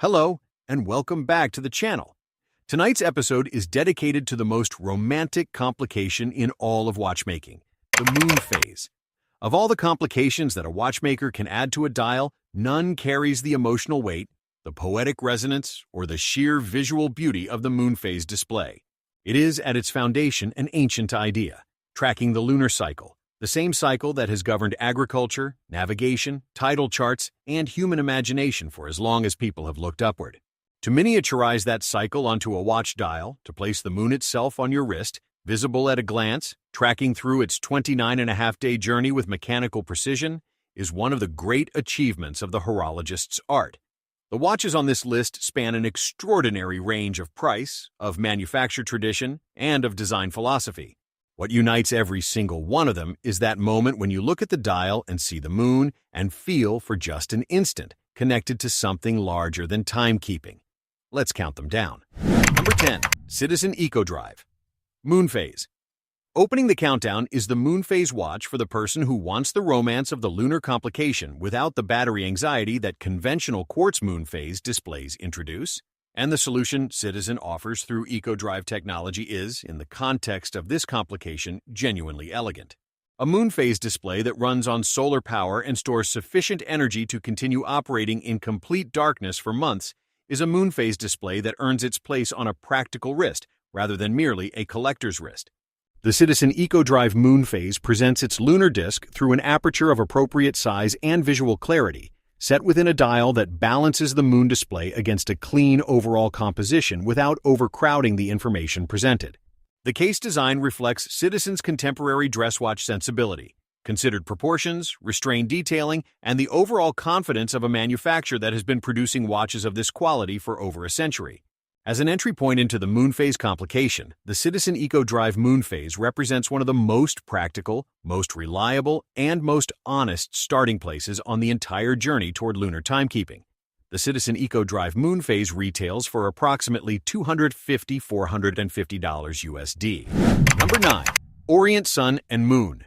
Hello, and welcome back to the channel. Tonight's episode is dedicated to the most romantic complication in all of watchmaking, the Moonphase. Of all the complications that a watchmaker can add to a dial, none carries the emotional weight, the poetic resonance, or the sheer visual beauty of the Moonphase display. It is, at its foundation, an ancient idea, tracking the lunar cycle, the same cycle that has governed agriculture, navigation, tidal charts, and human imagination for as long as people have looked upward. To miniaturize that cycle onto a watch dial, to place the moon itself on your wrist, visible at a glance, tracking through its 29.5-day journey with mechanical precision, is one of the great achievements of the horologist's art. The watches on this list span an extraordinary range of price, of manufacture tradition, and of design philosophy. What unites every single one of them is that moment when you look at the dial and see the moon and feel for just an instant connected to something larger than timekeeping. Let's count them down. Number 10. Citizen EcoDrive. Moonphase. Opening the countdown is the Moonphase watch for the person who wants the romance of the lunar complication without the battery anxiety that conventional quartz Moonphase displays introduce. And the solution Citizen offers through EcoDrive technology is, in the context of this complication, genuinely elegant. A Moonphase display that runs on solar power and stores sufficient energy to continue operating in complete darkness for months is a Moonphase display that earns its place on a practical wrist rather than merely a collector's wrist. The Citizen EcoDrive Moonphase presents its lunar disc through an aperture of appropriate size and visual clarity, set within a dial that balances the moon display against a clean overall composition without overcrowding the information presented. The case design reflects Citizen's contemporary dress watch sensibility, considered proportions, restrained detailing, and the overall confidence of a manufacturer that has been producing watches of this quality for over a century. As an entry point into the Moonphase complication, the Citizen EcoDrive Moonphase represents one of the most practical, most reliable, and most honest starting places on the entire journey toward lunar timekeeping. The Citizen EcoDrive Moonphase retails for approximately $450 USD. Number 9. Orient Sun and Moon.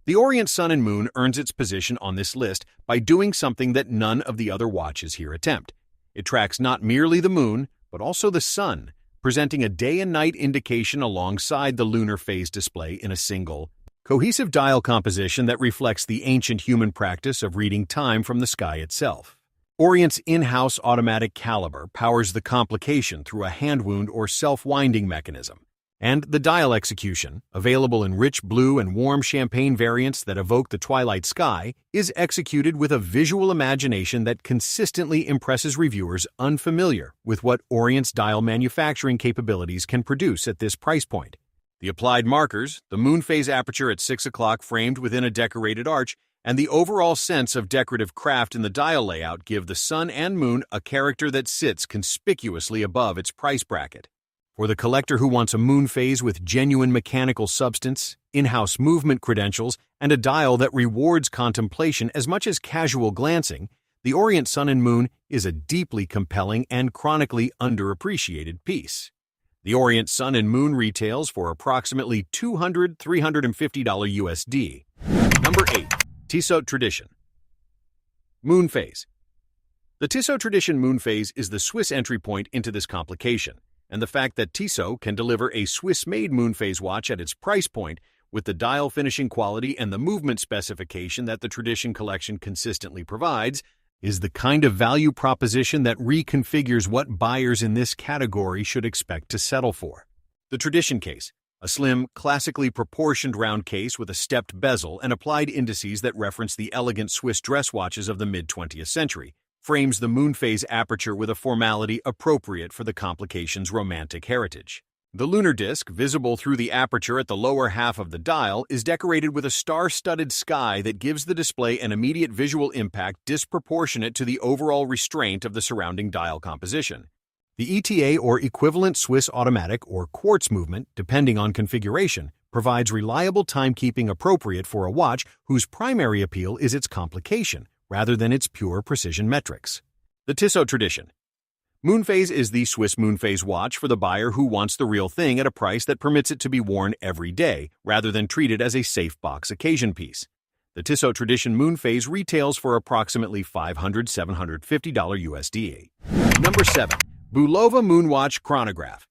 The Orient Sun and Moon earns its position on this list by doing something that none of the other watches here attempt. It tracks not merely the moon, but also the sun, presenting a day and night indication alongside the lunar phase display in a single, cohesive dial composition that reflects the ancient human practice of reading time from the sky itself. Orient's in-house automatic caliber powers the complication through a hand wound or self-winding mechanism, and the dial execution, available in rich blue and warm champagne variants that evoke the twilight sky, is executed with a visual imagination that consistently impresses reviewers unfamiliar with what Orient's dial manufacturing capabilities can produce at this price point. The applied markers, the Moonphase aperture at 6 o'clock framed within a decorated arch, and the overall sense of decorative craft in the dial layout give the sun and moon a character that sits conspicuously above its price bracket. For the collector who wants a Moonphase with genuine mechanical substance, in-house movement credentials, and a dial that rewards contemplation as much as casual glancing, the Orient Sun and Moon is a deeply compelling and chronically underappreciated piece. The Orient Sun and Moon retails for approximately $350 USD. Number 8. Tissot Tradition. Moonphase. The Tissot Tradition Moonphase is the Swiss entry point into this complication, and the fact that Tissot can deliver a Swiss-made Moonphase watch at its price point with the dial finishing quality and the movement specification that the Tradition collection consistently provides is the kind of value proposition that reconfigures what buyers in this category should expect to settle for. The Tradition case, a slim, classically proportioned round case with a stepped bezel and applied indices that reference the elegant Swiss dress watches of the mid-20th century, frames the Moonphase aperture with a formality appropriate for the complication's romantic heritage. The lunar disc, visible through the aperture at the lower half of the dial, is decorated with a star-studded sky that gives the display an immediate visual impact disproportionate to the overall restraint of the surrounding dial composition. The ETA, or equivalent Swiss automatic or quartz movement, depending on configuration, provides reliable timekeeping appropriate for a watch whose primary appeal is its complication, rather than its pure precision metrics. The Tissot Tradition. Moonphase is the Swiss Moonphase watch for the buyer who wants the real thing at a price that permits it to be worn every day, rather than treated as a safe box occasion piece. The Tissot Tradition Moonphase retails for approximately $500–750 USD. Number 7. Bulova Moonwatch Chronograph.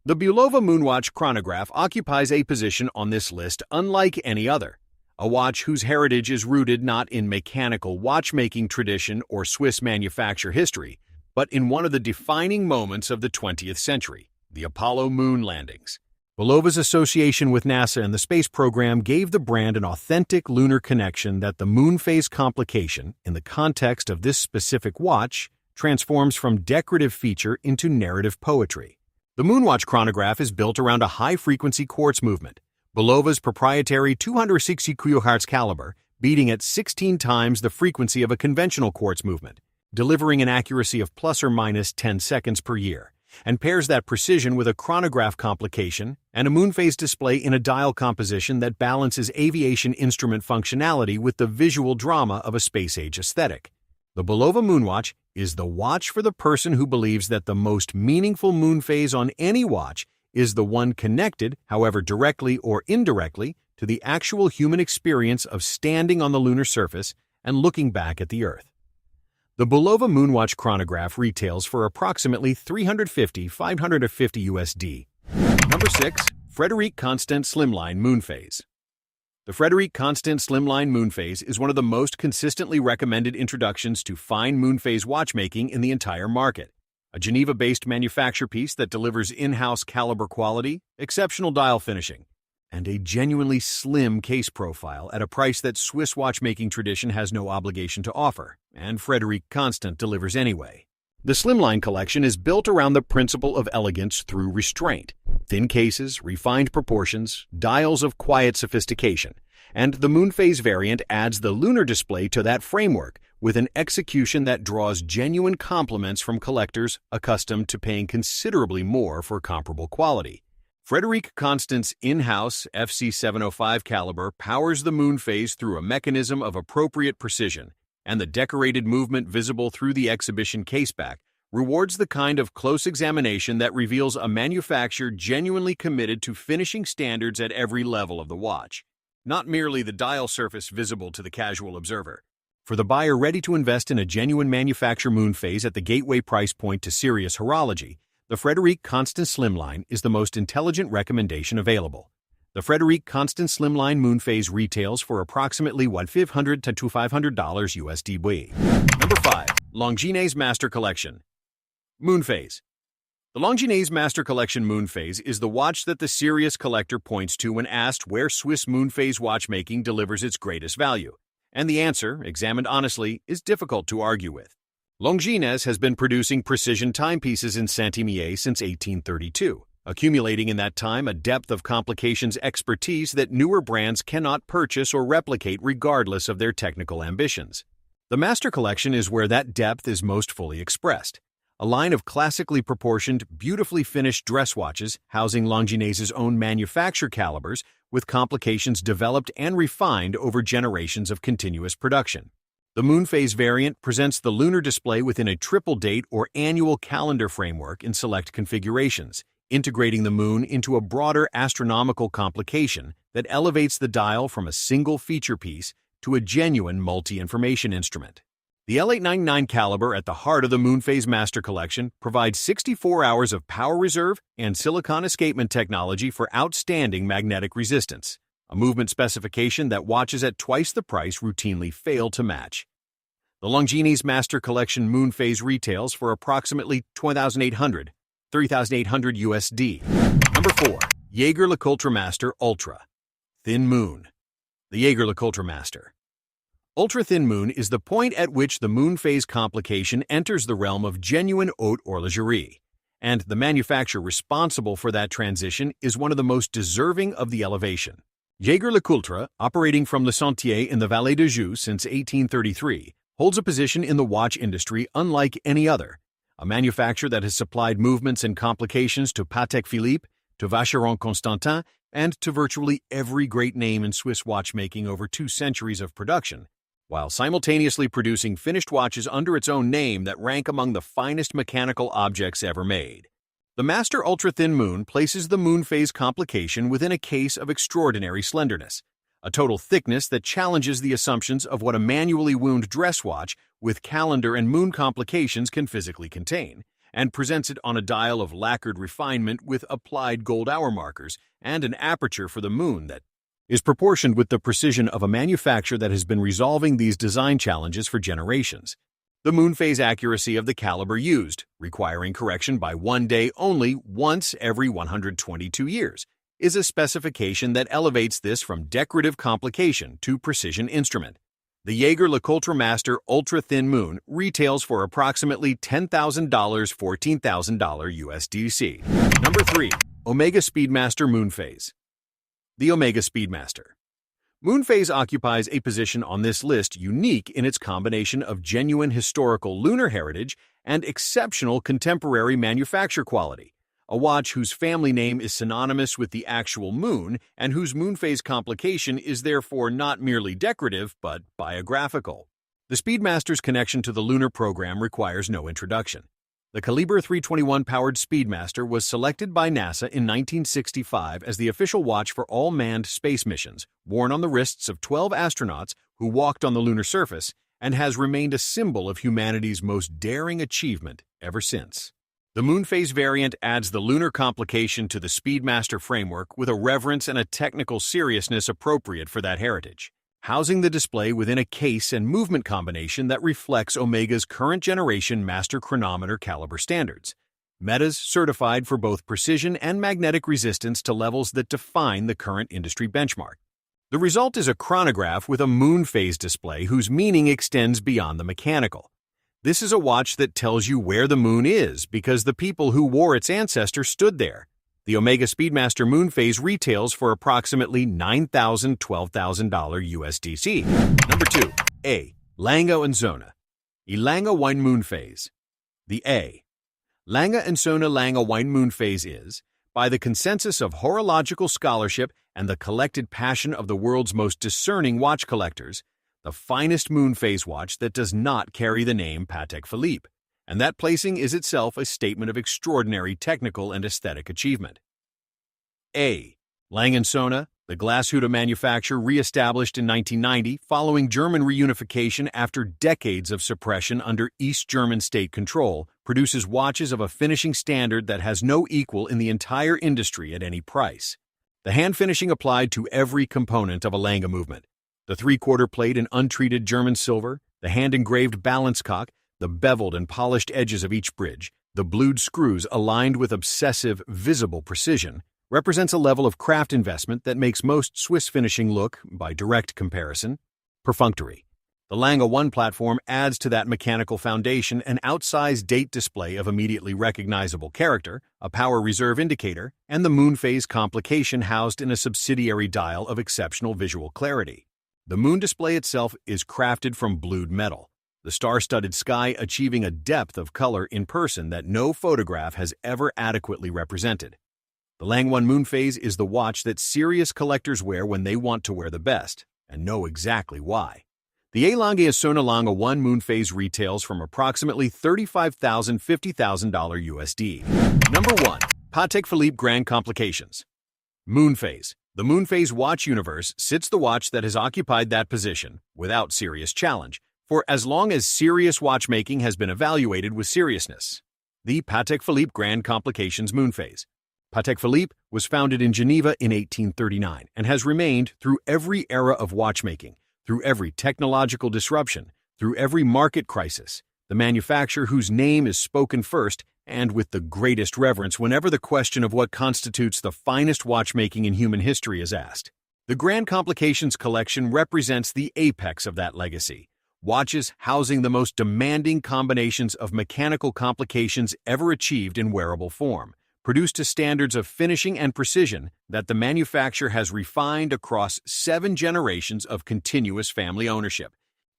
The Bulova Moonwatch Chronograph occupies a position on this list unlike any other. A watch whose heritage is rooted not in mechanical watchmaking tradition or Swiss manufacture history, but in one of the defining moments of the 20th century, the Apollo moon landings. Bulova's association with NASA and the space program gave the brand an authentic lunar connection that the Moonphase complication, in the context of this specific watch, transforms from decorative feature into narrative poetry. The Moonwatch chronograph is built around a high-frequency quartz movement, Bulova's proprietary 260 kHz caliber, beating at 16 times the frequency of a conventional quartz movement, delivering an accuracy of plus or minus 10 seconds per year, and pairs that precision with a chronograph complication and a Moonphase display in a dial composition that balances aviation instrument functionality with the visual drama of a space-age aesthetic. The Bulova Moonwatch is the watch for the person who believes that the most meaningful Moonphase on any watch is the one connected, however directly or indirectly, to the actual human experience of standing on the lunar surface and looking back at the Earth. The Bulova Moonwatch chronograph retails for approximately $350–550 USD. Number 6. Frederique Constant Slimline Moonphase. The Frederique Constant Slimline Moonphase is one of the most consistently recommended introductions to fine Moonphase watchmaking in the entire market. A Geneva-based manufacture piece that delivers in-house caliber quality, exceptional dial finishing, and a genuinely slim case profile at a price that Swiss watchmaking tradition has no obligation to offer, and Frederique Constant delivers anyway. The Slimline collection is built around the principle of elegance through restraint, thin cases, refined proportions, dials of quiet sophistication, and the Moonphase variant adds the lunar display to that framework with an execution that draws genuine compliments from collectors accustomed to paying considerably more for comparable quality. Frederique Constant's in-house FC705 caliber powers the Moonphase through a mechanism of appropriate precision, and the decorated movement visible through the exhibition caseback rewards the kind of close examination that reveals a manufacturer genuinely committed to finishing standards at every level of the watch, not merely the dial surface visible to the casual observer. For the buyer ready to invest in a genuine manufacturer Moonphase at the gateway price point to serious horology, the Frederique Constant Slimline is the most intelligent recommendation available. The Frederique Constant Slimline Moonphase retails for approximately $1,500–2,500 USD. Number 5. Longines Master Collection Moonphase. The Longines Master Collection Moonphase is the watch that the serious collector points to when asked where Swiss Moonphase watchmaking delivers its greatest value. And the answer, examined honestly, is difficult to argue with. Longines has been producing precision timepieces in Saint-Imier since 1832, accumulating in that time a depth of complications expertise that newer brands cannot purchase or replicate regardless of their technical ambitions. The Master Collection is where that depth is most fully expressed. A line of classically proportioned, beautifully finished dress watches housing Longines's own manufacture calibers with complications developed and refined over generations of continuous production. The Moonphase variant presents the lunar display within a triple date or annual calendar framework in select configurations, integrating the moon into a broader astronomical complication that elevates the dial from a single feature piece to a genuine multi-information instrument. The L899 caliber at the heart of the Moonphase Master Collection provides 64 hours of power reserve and silicon escapement technology for outstanding magnetic resistance, a movement specification that watches at twice the price routinely fail to match. The Longines Master Collection Moonphase retails for approximately $2,800–3,800 USD. Number 4. Jaeger-LeCoultre Master Ultra Thin Moon. The Jaeger-LeCoultre Master Ultra Thin Moon is the point at which the Moonphase complication enters the realm of genuine haute horlogerie, and the manufacturer responsible for that transition is one of the most deserving of the elevation. Jaeger-LeCoultre, operating from Le Sentier in the Vallée de Joux since 1833, holds a position in the watch industry unlike any other, a manufacturer that has supplied movements and complications to Patek Philippe, to Vacheron Constantin, and to virtually every great name in Swiss watchmaking over 2 centuries of production, while simultaneously producing finished watches under its own name that rank among the finest mechanical objects ever made. The Master Ultra Thin Moon places the Moonphase complication within a case of extraordinary slenderness, a total thickness that challenges the assumptions of what a manually wound dress watch with calendar and moon complications can physically contain, and presents it on a dial of lacquered refinement with applied gold hour markers and an aperture for the moon that is proportioned with the precision of a manufacturer that has been resolving these design challenges for generations. The Moonphase accuracy of the caliber used, requiring correction by 1 day only once every 122 years, is a specification that elevates this from decorative complication to precision instrument. The Jaeger LeCoultre Master Ultra Thin Moon retails for approximately $10,000, $14,000 USDC. Number 3. Omega Speedmaster Moonphase. The Omega Speedmaster. Moonphase occupies a position on this list unique in its combination of genuine historical lunar heritage and exceptional contemporary manufacture quality. A watch whose family name is synonymous with the actual moon and whose Moonphase complication is therefore not merely decorative but biographical. The Speedmaster's connection to the lunar program requires no introduction. The Caliber 321-powered Speedmaster was selected by NASA in 1965 as the official watch for all manned space missions, worn on the wrists of 12 astronauts who walked on the lunar surface, and has remained a symbol of humanity's most daring achievement ever since. The Moonphase variant adds the lunar complication to the Speedmaster framework with a reverence and a technical seriousness appropriate for that heritage, housing the display within a case and movement combination that reflects Omega's current generation master chronometer caliber standards. Metas certified for both precision and magnetic resistance to levels that define the current industry benchmark. The result is a chronograph with a Moonphase display whose meaning extends beyond the mechanical. This is a watch that tells you where the moon is because the people who wore its ancestor stood there. The Omega Speedmaster Moonphase retails for approximately $9,000, $12,000 USDC. Number 2. A. Lange & Söhne. Lange Wine Moonphase. The A. Lange & Söhne Lange Wine Moonphase is, by the consensus of horological scholarship and the collected passion of the world's most discerning watch collectors, the finest Moonphase watch that does not carry the name Patek Philippe, and that placing is itself a statement of extraordinary technical and aesthetic achievement. A. Lange & Söhne, the Glashütte manufacturer re-established in 1990 following German reunification after decades of suppression under East German state control, produces watches of a finishing standard that has no equal in the entire industry at any price. The hand finishing applied to every component of a Lange movement. The three-quarter plate in untreated German silver, the hand-engraved balance cock, the beveled and polished edges of each bridge, the blued screws aligned with obsessive, visible precision, represents a level of craft investment that makes most Swiss finishing look, by direct comparison, perfunctory. The Lange 1 platform adds to that mechanical foundation an outsized date display of immediately recognizable character, a power reserve indicator, and the Moonphase complication housed in a subsidiary dial of exceptional visual clarity. The moon display itself is crafted from blued metal, the star-studded sky achieving a depth of color in person that no photograph has ever adequately represented. The Lange 1 Moonphase is the watch that serious collectors wear when they want to wear the best, and know exactly why. The A. Lange & Söhne Lange 1 Moonphase retails from approximately $35,000, $50,000 USD. Number 1. Patek Philippe Grand Complications. Moonphase. The Moonphase watch universe sits the watch that has occupied that position, without serious challenge, for as long as serious watchmaking has been evaluated with seriousness. The Patek Philippe Grand Complications Moonphase. Patek Philippe was founded in Geneva in 1839 and has remained through every era of watchmaking, through every technological disruption, through every market crisis, the manufacturer whose name is spoken first and with the greatest reverence whenever the question of what constitutes the finest watchmaking in human history is asked. The Grand Complications collection represents the apex of that legacy, watches housing the most demanding combinations of mechanical complications ever achieved in wearable form, produced to standards of finishing and precision that the manufacturer has refined across 7 generations of continuous family ownership.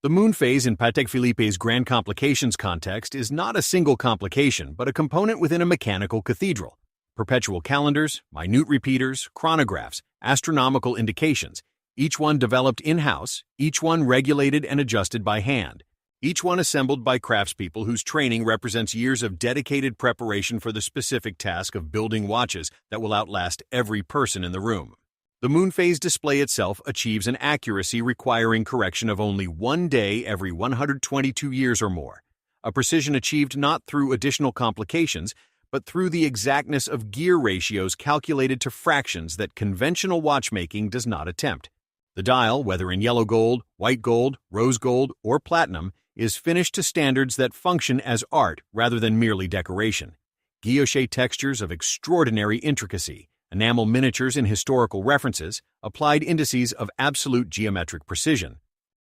The Moonphase in Patek Philippe's Grand Complications context is not a single complication, but a component within a mechanical cathedral. Perpetual calendars, minute repeaters, chronographs, astronomical indications, each one developed in-house, each one regulated and adjusted by hand, each one assembled by craftspeople whose training represents years of dedicated preparation for the specific task of building watches that will outlast every person in the room. The Moonphase display itself achieves an accuracy requiring correction of only 1 day every 122 years or more, a precision achieved not through additional complications, but through the exactness of gear ratios calculated to fractions that conventional watchmaking does not attempt. The dial, whether in yellow gold, white gold, rose gold, or platinum, is finished to standards that function as art rather than merely decoration. Guilloche textures of extraordinary intricacy, enamel miniatures in historical references, applied indices of absolute geometric precision.